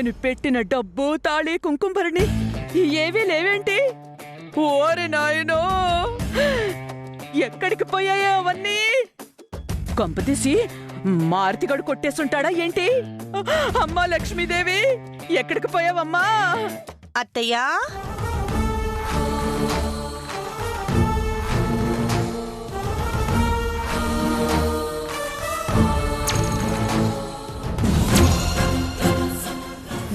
నేను పెట్టిన డబ్బు తాళి కుంకుమభరణి ఏవీ లేవేంటి? ఓరి నాయనో, ఎక్కడికి పోయాయో అవన్నీ? కొంపతీసి మారుతిగడు కొట్టేసుంటాడా ఏంటి? అమ్మా లక్ష్మీదేవి, ఎక్కడికి పోయావమ్మా? అత్తయ్యా,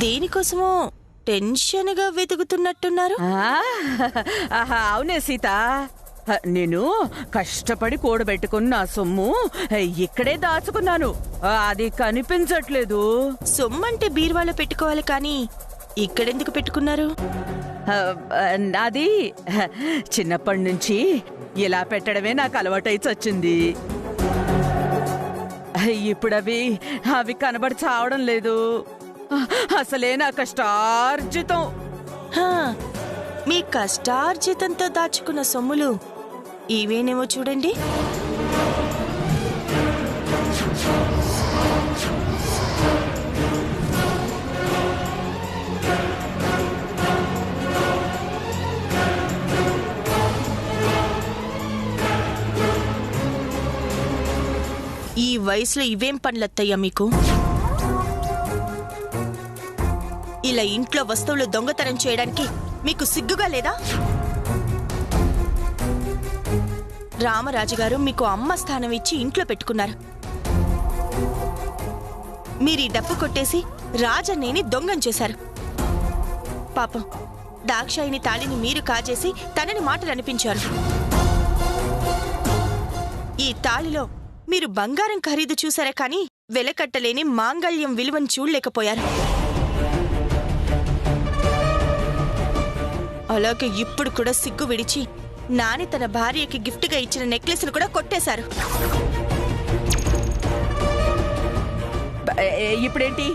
దేనికోసమో టెన్షన్గా వెతుకుతున్నట్టున్నారు. అవునే సీత, నేను కష్టపడి కూడబెట్టుకున్న సొమ్ము ఇక్కడే దాచుకున్నాను, అది కనిపించట్లేదు. సొమ్మంటే బీరువాలో పెట్టుకోవాలి కానీ ఇక్కడెందుకు పెట్టుకున్నారు? అది చిన్నప్పటి నుంచి ఇలా పెట్టడమే నాకు అలవాటై చచ్చింది. ఇప్పుడు అవి కనబడి చావడం లేదు. అసలే నా కష్టార్జితం. మీ కష్టార్జితంతో దాచుకున్న సొమ్ములు ఇవేనేమో చూడండి. ఈ వయసులో ఇవేం పనులత్తయ్యా మీకు? ఇలా ఇంట్లో వస్తువులు దొంగతనం చేయడానికి మీకు సిగ్గుగా లేదా? రామరాజు గారు మీకు అమ్మ స్థానం ఇచ్చి ఇంట్లో పెట్టుకున్నారు. మీరు ఈ డప్పు కొట్టేసి రాజన్నేని దొంగం చేశారు. పాపం దాక్షాయిని తాళిని మీరు కాజేసి తనని మాటలు అనిపించారు. ఈ తాళిలో మీరు బంగారం ఖరీదు చూసారే కానీ వెలకట్టలేని మాంగళ్యం విలువను చూడలేకపోయారు. అలాగే ఇప్పుడు కూడా సిగ్గు విడిచి నాని తన భార్యకి గిఫ్ట్గా ఇచ్చిన నెక్లెస్ను కూడా కొట్టేశారు. ఇప్పుడేంటి,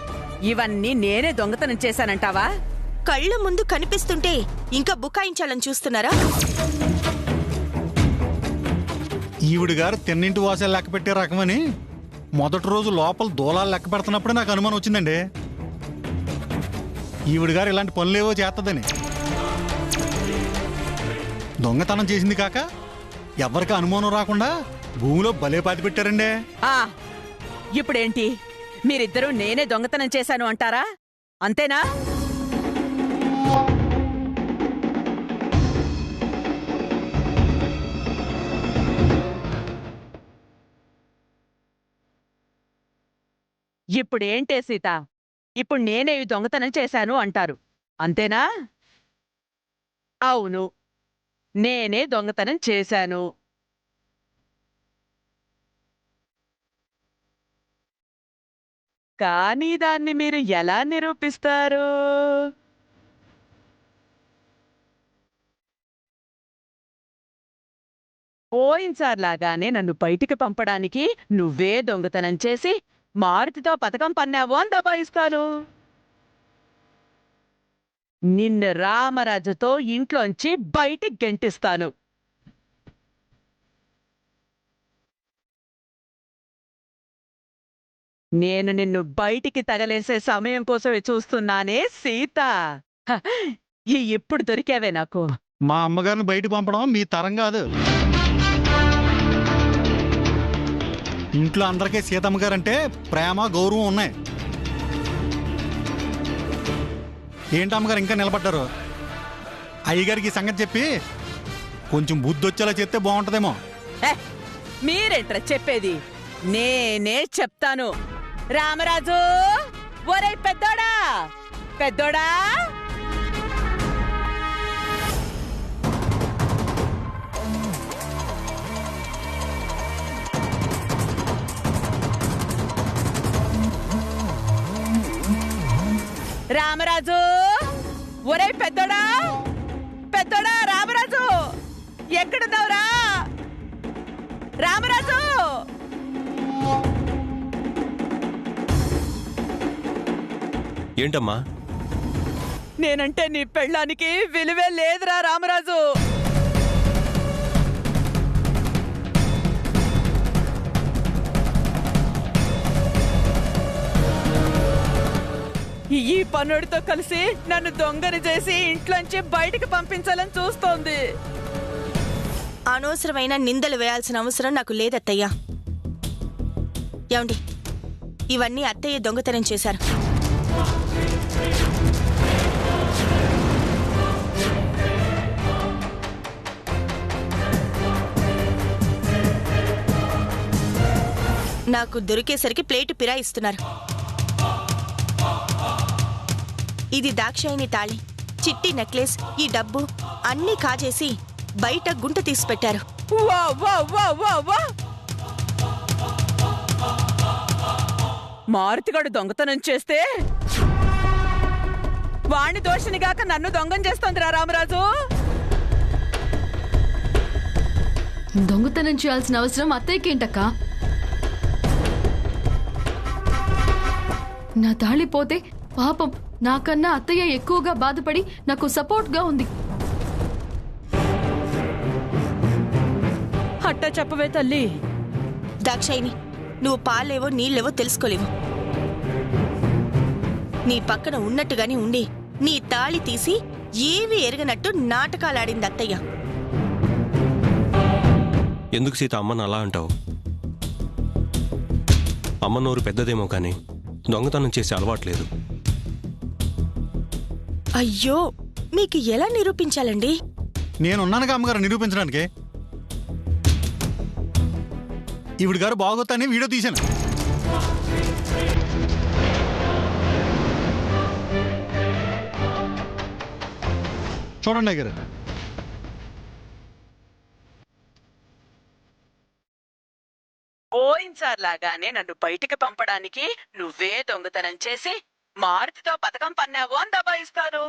ఇవన్నీ నేనే దొంగతనం చేశానంటావా? కళ్ళ ముందు కనిపిస్తుంటే ఇంకా బుకాయించాలని చూస్తున్నారా? ఈవిడ గారు తిన్నింటి వాసాలు లెక్క పెట్టే రకమని మొదటి రోజు లోపల దూలాలు లెక్క పెడుతున్నప్పుడే నాకు అనుమానం వచ్చిందండి. ఈవిడ గారు ఇలాంటి పనులేవో చేస్తుందని. దొంగతనం చేసింది కాక ఎవరికి అనుమానం రాకుండా భూమిలో భలే పాతి పెట్టారండి. ఇప్పుడేంటి, మీరిద్దరూ నేనే దొంగతనం చేశాను అంటారా? అంతేనా? ఇప్పుడేంటే సీత, ఇప్పుడు నేనే దొంగతనం చేశాను అంటారు, అంతేనా? అవును, నేనే దొంగతనం చేశాను. కానీ దాన్ని మీరు ఎలా నిరూపిస్తారు? పోయినసార్లాగానే నన్ను బయటికి పంపడానికి నువ్వే దొంగతనం చేసి మారుతితో పథకం పన్నావు అని దబాయిస్తాను. నిన్ను రామరాజుతో ఇంట్లోంచి బయటికి గెంటిస్తాను. నేను నిన్ను బయటికి తగలేసే సమయం కోసమే చూస్తున్నానే సీత. ఇప్పుడు దొరికావే నాకు. మా అమ్మగారిని బయట పంపడం మీ తరం కాదు. ఇంట్లో అందరికీ సీతమ్మ గారంటే ప్రేమ గౌరవం ఉన్నాయి. ఏంటమ్మగారు ఇంకా నిలబడ్డారు? అయ్యగారికి సంగతి చెప్పి కొంచెం బుద్ధి వచ్చేలా చెప్తే బాగుంటుందేమో. మీరేంట్రా చెప్పేది? నేనే చెప్తాను. రామరాజు, ఒరే పెద్దోడా, పెద్దోడా, రామరాజు, ఒరే పెద్దోడా, పెద్దోడా, రామరాజు, ఎక్కడున్నావురా? రామరాజు, ఏంటమ్మా? నేనంటే నీ పెళ్ళానికి విలువే లేదురా రామరాజు. ఈ పనుడితో కలిసి నన్ను దొంగని చేసి ఇంట్లోంచి బయటికి పంపించాలని చూస్తోంది. అనవసరమైన నిందలు వేయాల్సిన అవసరం నాకు లేదత్తయ్యా. ఏమండి, ఇవన్నీ అత్తయ్య దొంగతనం చేశారు. నాకు దొరికేసరికి ప్లేటు పిరాయిస్తున్నారు. ఇది దాక్షాయిని తాళి, చిట్టి నెక్లెస్, ఈ డబ్బు అన్నీ కాజేసి బయట గుంట తీసి పెట్టారు. వా వా వా వా వా! మారుతిగాడు దొంగతనం చేస్తే వాణ్ణి దోషినిగాక నన్ను దొంగం చేస్తోందిరా రామరాజు. దొంగతనం చేయాల్సిన అవసరం అత్తయ్యకేంటక్క? నా తాళి పోతే పాపం నాకన్నా అత్తయ్య ఎక్కువగా బాధపడి నాకు సపోర్ట్గా ఉంది. అట్టా చెప్పవే తల్లి. దాక్షాయిని, నువ్వు పాలేవో నీళ్ళేవో తెలుసుకోలేవు. నీ పక్కన ఉన్నట్టుగానే ఉండి నీ తాళి తీసి ఏవి ఎరగనట్టు నాటకాలాడింది అత్తయ్య. ఎందుకు సీత అమ్మని అలా అంటావు? అమ్మ నోరు పెద్దదేమో కానీ దొంగతనం చేసే అలవాట్లేదు. అయ్యో, మీకు ఎలా నిరూపించాలండి? నేనున్నానుగా అమ్మగారు నిరూపించడానికి. ఈవిడ గారు బాగోతానే వీడియో తీశాను. చూడండి గారు. పోయినసార్లాగానే నన్ను బయటికి పంపడానికి నువ్వే దొంగతనం చేసి మారుతితో పథకం పన్నావు అని దబాయిస్తాను.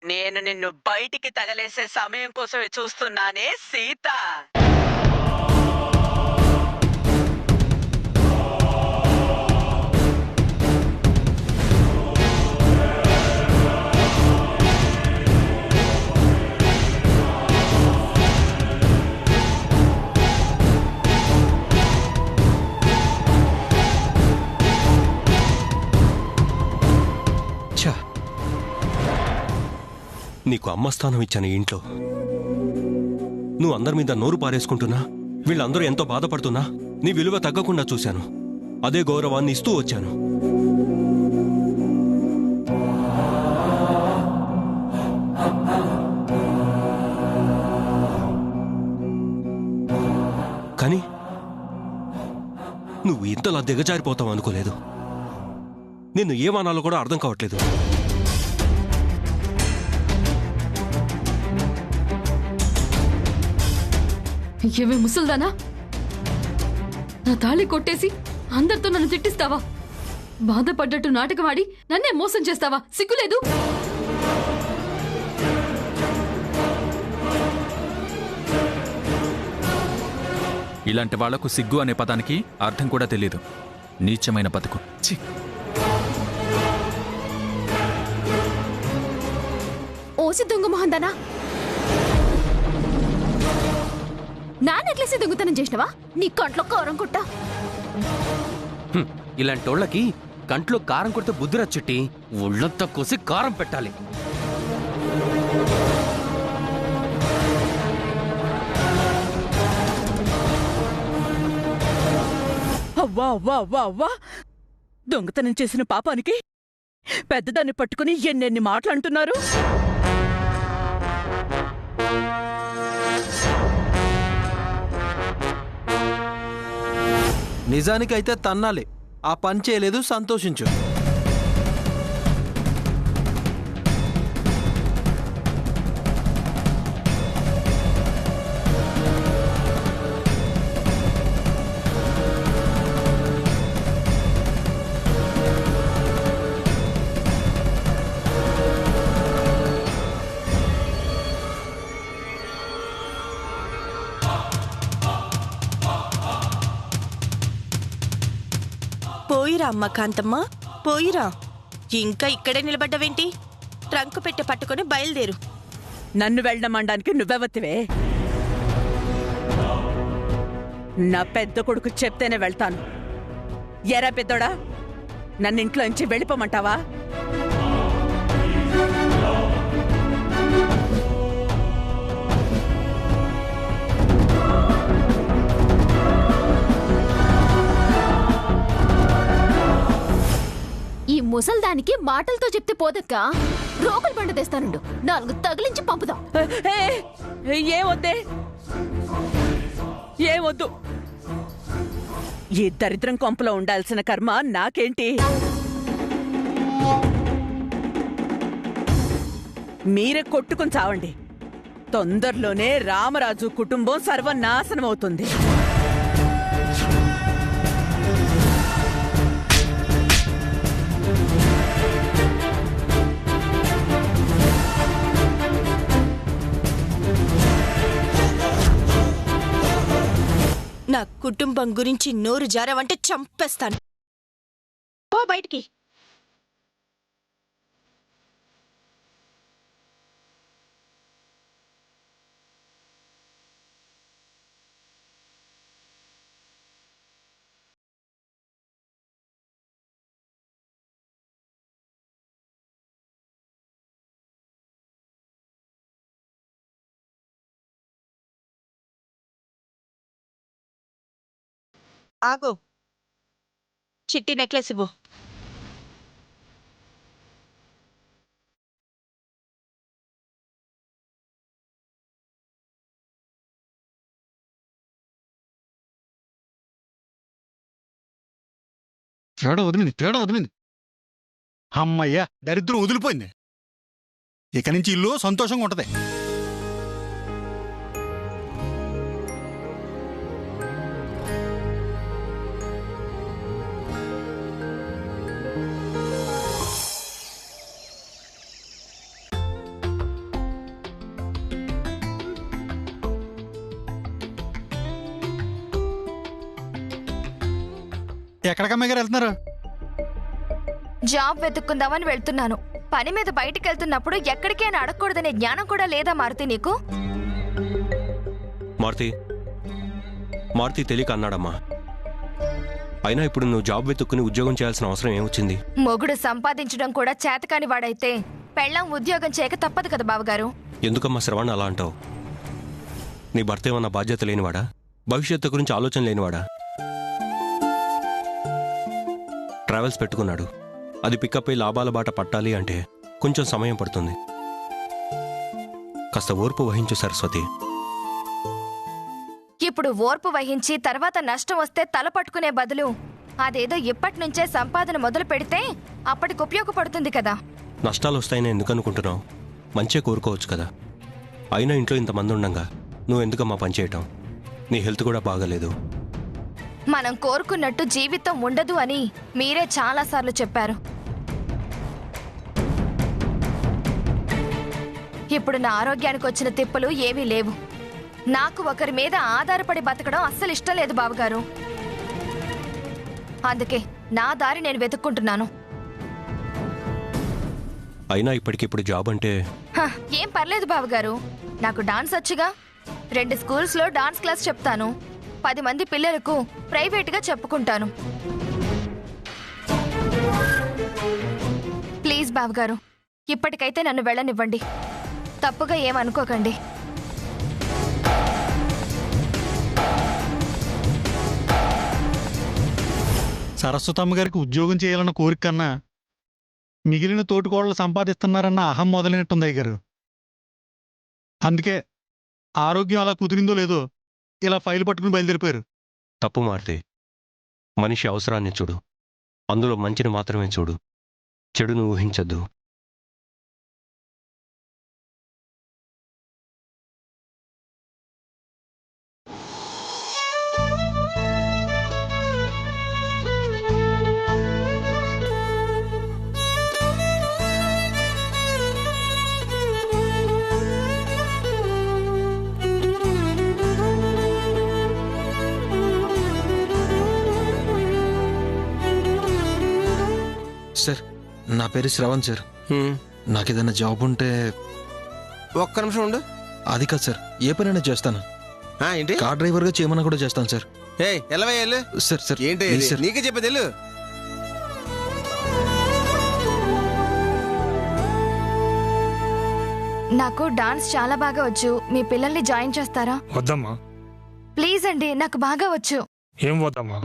నేను నిన్ను బయటికి తగలేసే సమయం కోసమే చూస్తున్నానే సీత. నీకు అమ్మ స్థానం ఇచ్చాను ఈ ఇంట్లో. నువ్వు అందరి మీద నోరు పారేసుకుంటున్నా, వీళ్ళందరూ ఎంతో బాధపడుతున్నా నీ విలువ తగ్గకుండా చూశాను. అదే గౌరవాన్ని ఇస్తూ వచ్చాను. కానీ నువ్వు ఇంతలా దిగజారిపోతావు అనుకోలేదు. నిన్ను ఏమనాలో కూడా అర్థం కావట్లేదు. ఏమే ముసల్దానా, నా తాళి కొట్టేసి అందరితో నన్ను తిట్టిస్తావా? బాధపడ్డట్టు నాటకమాడి నన్నే మోసం చేస్తావా? సిగ్గులేదు? ఇలాంటి వాళ్లకు సిగ్గు అనే పదానికి అర్థం కూడా తెలీదు. నీచమైన బతుకు. ఛీ! ఓసి దొంగ మొహందానా, నా నెక్లెస్ దొంగతనం చేసినవా? నీ కంట్లో కారం కొట్టా. ఇలాంటోళ్ళకి కంట్లో కారం కొడితే బుద్ధి రచ్చుట్టి ఒళ్ళంతా కోసి కారం పెట్టాలి. అవ్వా అవ్వా అవ్వా అవ్వా! దొంగతనం చేసిన పాపానికి పెద్దదాన్ని పట్టుకుని ఎన్నెన్ని మాటలు అంటున్నారు. నిజానికైతే తన్నాలి. ఆ పని చేయలేదు, సంతోషించు. పోయిరా అమ్మ కాంతమ్మ, పోయిరా. ఇంకా ఇక్కడే నిలబడ్డవేంటి? ట్రంకు పెట్టి పట్టుకొని బయలుదేరు. నన్ను వెళ్ళమనడానికి నువ్వెవత్తివే? నా పెద్ద కొడుకు చెప్తేనే వెళ్తాను. ఎరా పెద్దోడా, నన్నింట్లోంచి వెళ్ళిపోమంటావా? ఈ ముసల్దానికి మాటలతో చెప్తే పోదక్క. రోకలు బండ తెస్తానుండు, 4 తగిలించి పంపుదాం. ఏమొద్దే, ఏమొద్దు. ఈ దరిద్రం కొంపలో ఉండాల్సిన కర్మ నాకేంటి? మీరే కొట్టుకుని చావండి. తొందరలోనే రామరాజు కుటుంబం సర్వనాశనమవుతుంది. నా కుటుంబం గురించి నోరు జారవంటే చంపేస్తాను. పో బయటికి. ఆగు. చిట్టి నెక్లెస్ ఇవ్వు. తేడా వదిలింది. అమ్మయ్యా, దరిద్రం వదిలిపోయింది. ఇక నుంచి ఇల్లు సంతోషంగా ఉంటది. ఎక్కడికమ్మాయి గారు వెళ్తున్నారు? జాబ్ వెతుక్కుందామని వెళ్తున్నాను. పని మీద బయటికి వెళ్తున్నప్పుడు ఎక్కడికైనా అడగకూడదనే జ్ఞానం కూడా లేదా మారుతి నీకు? మారుతి తెలియక అన్నాడమ్మా. అయినా ఇప్పుడు నువ్వు జాబ్ వెతుక్కుని ఉద్యోగం చేయాల్సిన అవసరం ఏమొచ్చింది? మొగుడు సంపాదించడం కూడా చేతకాని వాడైతే పెళ్ళాం ఉద్యోగం చేయక తప్పదు కదా బావగారు. ఎందుకమ్మా శ్రవణ్ అలా అంటావు? నీ భర్త ఏమన్నా బాధ్యత లేనివాడా? భవిష్యత్తు గురించి ఆలోచన లేనివాడా? ట్రావెల్స్ పెట్టుకున్నాడు. అది పికప్ అయి లాభాల బాట పట్టాలి అంటే కొంచెం సమయం పడుతుంది. కాస్త ఓర్పు వహించు సరస్వతి. ఇప్పుడు ఓర్పు వహించి తర్వాత నష్టం వస్తే తల పట్టుకునే బదులు అదేదో ఇప్పటి నుంచే సంపాదన మొదలు పెడితే అప్పటికి ఉపయోగపడుతుంది కదా. నష్టాలు వస్తాయని ఎందుకు అనుకుంటున్నావు? మంచిగా కోరుకోవచ్చు కదా. అయినా ఇంట్లో ఇంతమంది ఉండంగా నువ్వు ఎందుకమ్మా పని చేయటం? నీ హెల్త్ కూడా బాగలేదు. మనం కోరుకున్నట్టు జీవితం ఉండదు అని మీరే చాలాసార్లు చెప్పారు. ఇప్పుడు నా ఆరోగ్యానికి వచ్చిన తిప్పలు ఏమీ లేవు. నాకు ఒకరి మీద ఆధారపడి బతకడం అస్సలు ఇష్టం లేదు బావగారు. అందుకే నా దారి నేను వెతుక్కుంటున్నాను. అయినా ఇప్పటికిప్పుడు జాబ్ అంటే ఏం పర్లేదు బావగారు. నాకు డాన్స్ వచ్చుగా. 2 స్కూల్స్లో డాన్స్ క్లాస్ చెప్తాను. 10 మంది పిల్లలకు ప్రైవేట్గా చెప్పుకుంటాను. ప్లీజ్ బావగారు, ఇప్పటికైతే నన్ను వెళ్ళనివ్వండి. తప్పుగా ఏమనుకోకండి. సరస్వతమ్మ గారికి ఉద్యోగం చేయాలన్న కోరిక కన్నా మిగిలిన తోటికోడలు సంపాదిస్తున్నారన్న అహం మొదలైనట్టుంది అయ్యగారు. అందుకే ఆరోగ్యం అలా కుదిరిందో లేదో ఇలా ఫైల్ పట్టుకుని బయలుదేరిపోయారు. తప్పు మారుతి. మనిషి అవసరాన్ని చూడు, అందులో మంచిని మాత్రమే చూడు. చెడును ఊహించద్దు. సార్ నా పేరు శ్రవణ్ సార్. నాకు ఏదైనా జాబ్ ఉంటే. ఒక్క నిమిషం ఉండు. అది కాదు సార్, ఏ పనైనా చేస్తాను. ఏంటి? కార్ డ్రైవర్గా చేయమన్నా కూడా చేస్తాను సార్. ఎలా వెళ్ళు సార్ సార్ ఏంటి ప్లీజ్ సార్. నీకే చెప్పేది వెళ్ళు. నాకు డాన్స్ చాలా బాగా వచ్చు. మీ పిల్లల్ని జాయిన్ చేస్తారా? వద్దమ్మా. ప్లీజ్ అండి, నాకు బాగా వచ్చు. ఏం వద్దమ్మా?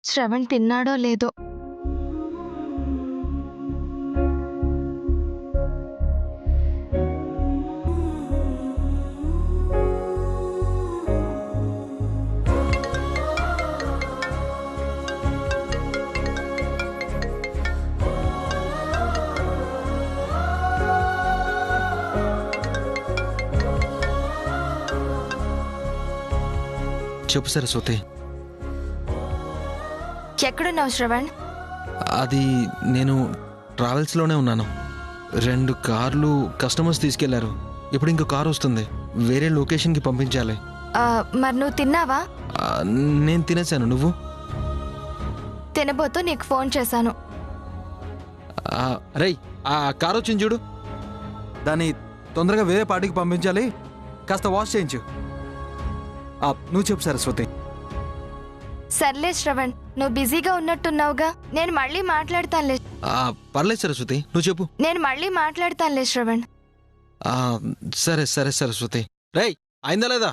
శ్రవణ్ తిన్నాడో లేదో. చెప్పు సరస్వతి. ఎక్కడున్నావు శ్రవణ్? అది నేను ట్రావెల్స్లోనే ఉన్నాను. 2 కార్లు కస్టమర్స్ తీసుకెళ్లారు. ఇప్పుడు ఇంకో కారు వస్తుంది, వేరే లొకేషన్కి పంపించాలి. మరి నువ్వు తిన్నావా? నేను తినేసాను. నువ్వు? తినబోతూ నీకు ఫోన్ చేశాను. రేయ్, ఆ కారు వచ్చింది చూడు. దాన్ని తొందరగా వేరే పార్టీకి పంపించాలి. కాస్త వాష్ చేయించు. నువ్వు చెప్పు సరస్వతి. సర్లే శ్రవణ్, నువ్వు బిజీగా ఉన్నట్టున్నావుగా. నేను మళ్ళీ మాట్లాడతానులే. పర్లేదు సరస్వతి, నువ్వు చెప్పు. నేను మళ్ళీ మాట్లాడతానులే శ్రవణ్. సరే సరే సరస్వతి. రేయ్, అయిందా లేదా?